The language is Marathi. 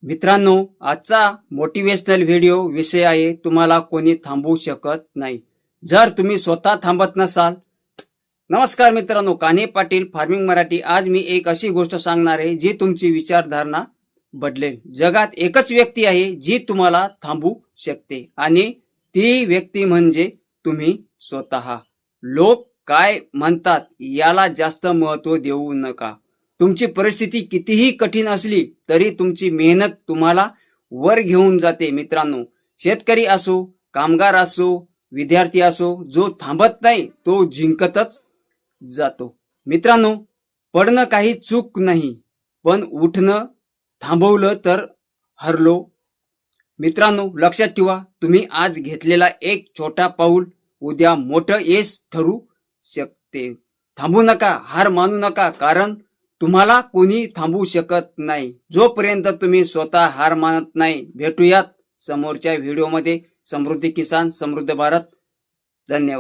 मित्रांनो, आजचा मोटिवेशनल व्हिडिओ विषय आहे तुम्हाला कोणी थांबवू शकत नाही जर तुम्ही स्वतः थांबत नसाल. नमस्कार मित्रांनो, कान्हे पाटील फार्मिंग मराठी. आज मी एक अशी गोष्ट सांगणार आहे जी तुमची विचारधारणा बदलेल. जगात एकच व्यक्ती आहे जी तुम्हाला थांबवू शकते आणि ती व्यक्ती म्हणजे तुम्ही स्वतः. लोक काय म्हणतात याला जास्त महत्त्व देऊ नका. तुमची परिस्थिती कितीही कठीण असली तरी तुमची मेहनत तुम्हाला वर घेऊन जाते. मित्रांनो, शेतकरी असो, कामगार असो, विद्यार्थी असो, जो थांबत नाही तो जिंकतच जातो. मित्रांनो, पडणं काही चूक नाही, पण उठणं थांबवलं तर हरलो. मित्रांनो, लक्षात ठेवा, तुम्ही आज घेतलेला एक छोटा पाऊल उद्या मोठं यश ठरू शकते. थांबू नका, हार मानू नका, कारण तुम्हाला कोणी थांबवू शकत नाही जोपर्यंत तुम्ही स्वतः हार मानत नाही. भेटूयात समोरच्या व्हिडिओमध्ये. समृद्धी किसान, समृद्ध भारत. धन्यवाद.